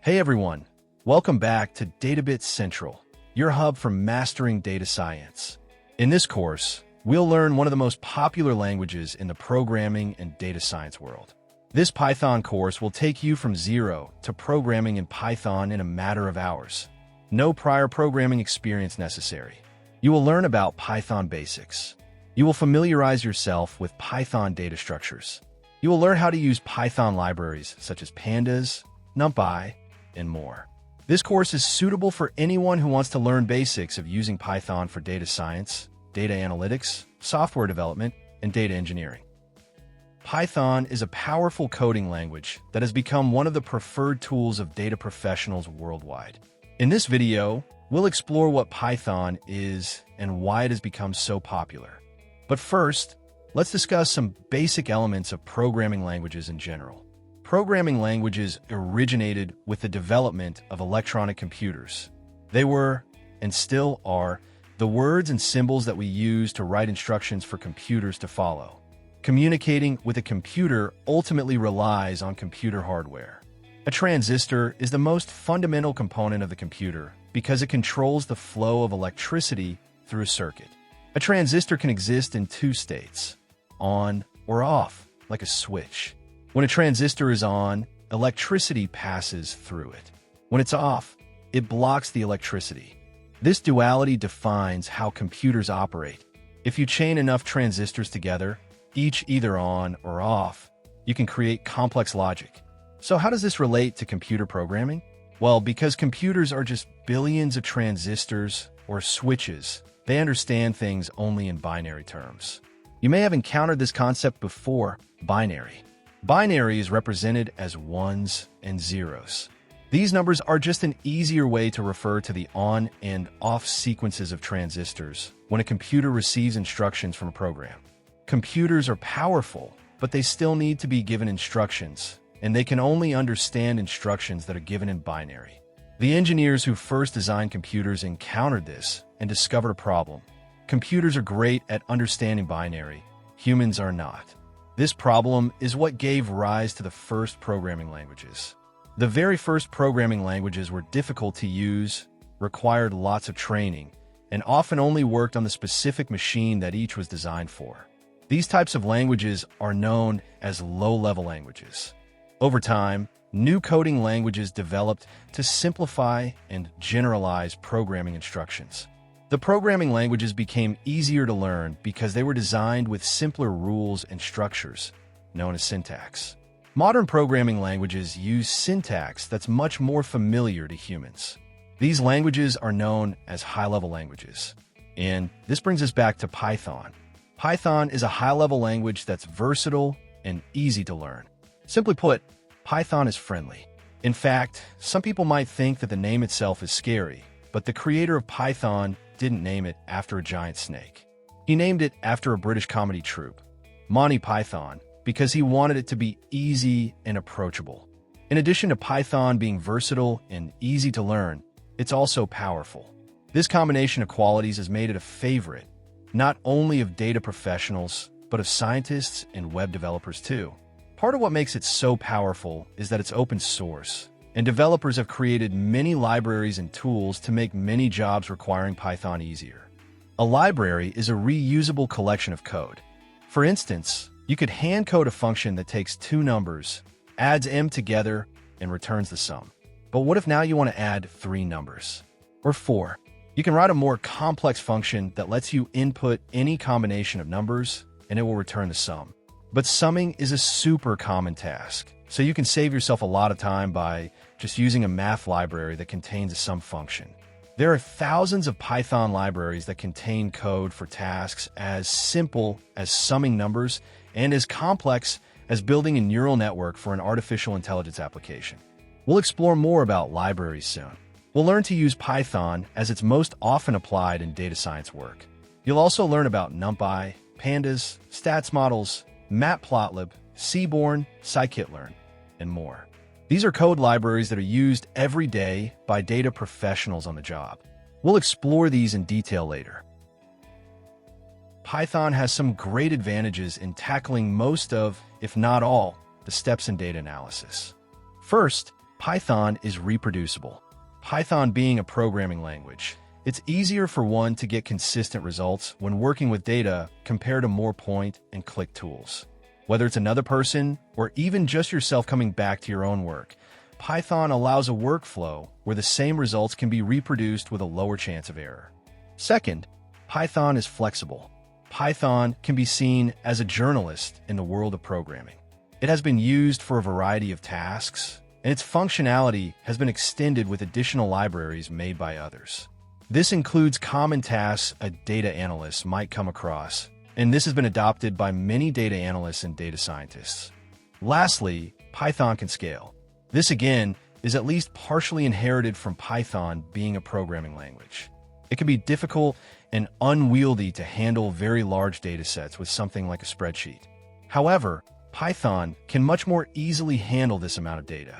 Hey everyone, welcome back to DataBits Central, your hub for mastering data science. In this course, we'll learn one of the most popular languages in the programming and data science world. This Python course will take you from zero to programming in Python in a matter of hours. No prior programming experience necessary. You will learn about Python basics. You will familiarize yourself with Python data structures. You will learn how to use Python libraries such as Pandas, NumPy, and more. This course is suitable for anyone who wants to learn basics of using Python for data science, data analytics, software development, and data engineering. Python is a powerful coding language that has become one of the preferred tools of data professionals worldwide. In this video, we'll explore what Python is and why it has become so popular. But first, let's discuss some basic elements of programming languages in general. Programming languages originated with the development of electronic computers. They were, and still are, the words and symbols that we use to write instructions for computers to follow. Communicating with a computer ultimately relies on computer hardware. A transistor is the most fundamental component of the computer because it controls the flow of electricity through a circuit. A transistor can exist in two states, on or off, like a switch. When a transistor is on, electricity passes through it. When it's off, it blocks the electricity. This duality defines how computers operate. If you chain enough transistors together, each either on or off, you can create complex logic. So how does this relate to computer programming? Well, because computers are just billions of transistors or switches, they understand things only in binary terms. You may have encountered this concept before, binary. Binary is represented as ones and zeros. These numbers are just an easier way to refer to the on and off sequences of transistors when a computer receives instructions from a program. Computers are powerful, but they still need to be given instructions, and they can only understand instructions that are given in binary. The engineers who first designed computers encountered this and discovered a problem. Computers are great at understanding binary. Humans are not. This problem is what gave rise to the first programming languages. The very first programming languages were difficult to use, required lots of training, and often only worked on the specific machine that each was designed for. These types of languages are known as low-level languages. Over time, new coding languages developed to simplify and generalize programming instructions. The programming languages became easier to learn because they were designed with simpler rules and structures, known as syntax. Modern programming languages use syntax that's much more familiar to humans. These languages are known as high-level languages. And this brings us back to Python. Python is a high-level language that's versatile and easy to learn. Simply put, Python is friendly. In fact, some people might think that the name itself is scary, but the creator of Python didn't name it after a giant snake. He named it after a British comedy troupe, Monty Python, because he wanted it to be easy and approachable. In addition to Python being versatile and easy to learn, it's also powerful. This combination of qualities has made it a favorite, not only of data professionals, but of scientists and web developers too. Part of what makes it so powerful is that it's open source, and developers have created many libraries and tools to make many jobs requiring Python easier. A library is a reusable collection of code. For instance, you could hand code a function that takes two numbers, adds m together, and returns the sum. But what if now you want to add three numbers? Or four? You can write a more complex function that lets you input any combination of numbers, and it will return the sum. But summing is a super common task, so you can save yourself a lot of time by just using a math library that contains a sum function. There are thousands of Python libraries that contain code for tasks as simple as summing numbers and as complex as building a neural network for an artificial intelligence application. We'll explore more about libraries soon. We'll learn to use Python as it's most often applied in data science work. You'll also learn about NumPy, Pandas, stats models, Matplotlib, Seaborn, scikit-learn, and more. These are code libraries that are used every day by data professionals on the job. We'll explore these in detail later. Python has some great advantages in tackling most of, if not all, the steps in data analysis. First, Python is reproducible. Python being a programming language, it's easier for one to get consistent results when working with data compared to more point-and-click tools. Whether it's another person or even just yourself coming back to your own work, Python allows a workflow where the same results can be reproduced with a lower chance of error. Second, Python is flexible. Python can be seen as a journalist in the world of programming. It has been used for a variety of tasks, and its functionality has been extended with additional libraries made by others. This includes common tasks a data analyst might come across, and this has been adopted by many data analysts and data scientists. Lastly, Python can scale. This again is at least partially inherited from Python being a programming language. It can be difficult and unwieldy to handle very large data sets with something like a spreadsheet. However, Python can much more easily handle this amount of data.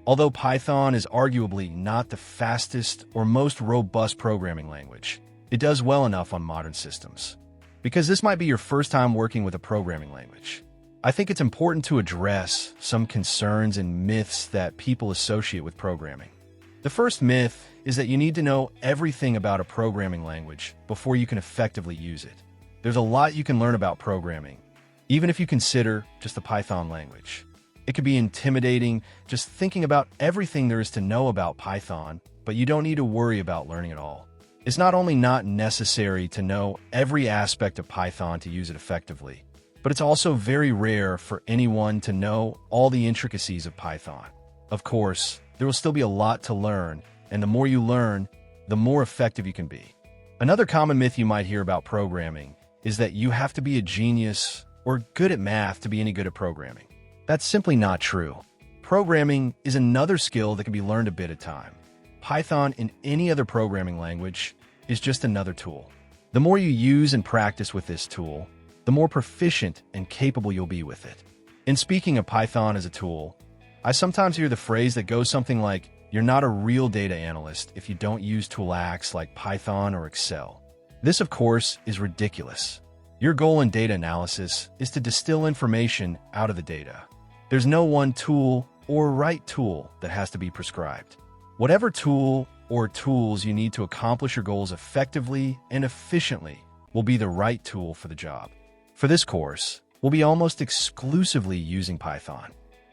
Although Python is arguably not the fastest or most robust programming language, it does well enough on modern systems. Because this might be your first time working with a programming language, I think it's important to address some concerns and myths that people associate with programming. The first myth is that you need to know everything about a programming language before you can effectively use it. There's a lot you can learn about programming, even if you consider just the Python language. It can be intimidating just thinking about everything there is to know about Python, but you don't need to worry about learning it all. It's not only not necessary to know every aspect of Python to use it effectively, but it's also very rare for anyone to know all the intricacies of Python. Of course, there will still be a lot to learn, and the more you learn, the more effective you can be. Another common myth you might hear about programming is that you have to be a genius or good at math to be any good at programming. That's simply not true. Programming is another skill that can be learned a bit at a time. Python and any other programming language is just another tool. The more you use and practice with this tool, the more proficient and capable you'll be with it. In speaking of Python as a tool, I sometimes hear the phrase that goes something like, "You're not a real data analyst if you don't use toolachs like Python or Excel." This, of course, is ridiculous. Your goal in data analysis is to distill information out of the data. There's no one tool or right tool that has to be prescribed. Whatever tool or tools you need to accomplish your goals effectively and efficiently will be the right tool for the job. For this course, we'll be almost exclusively using Python.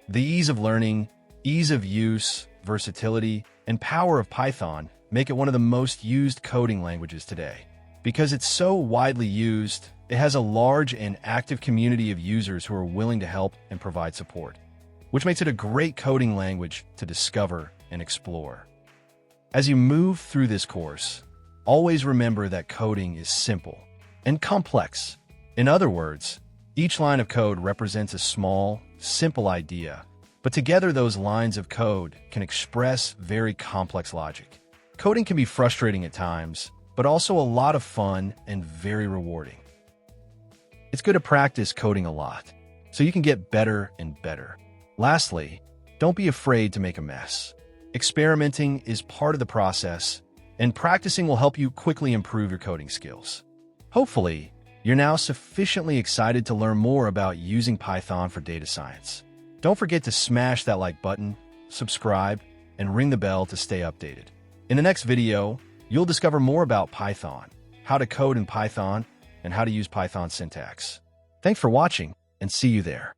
The ease of learning, ease of use, versatility, and power of Python make it one of the most used coding languages today. Because it's so widely used, it has a large and active community of users who are willing to help and provide support, which makes it a great coding language to discover and explore. As you move through this course, always remember that coding is simple and complex. In other words, each line of code represents a small, simple idea, but together those lines of code can express very complex logic. Coding can be frustrating at times, but also a lot of fun and very rewarding. It's good to practice coding a lot, so you can get better and better. Lastly, don't be afraid to make a mess. Experimenting is part of the process, and practicing will help you quickly improve your coding skills. Hopefully, you're now sufficiently excited to learn more about using Python for data science. Don't forget to smash that like button, subscribe, and ring the bell to stay updated. In the next video, you'll discover more about Python, how to code in Python, and how to use Python syntax. Thanks for watching, and see you there.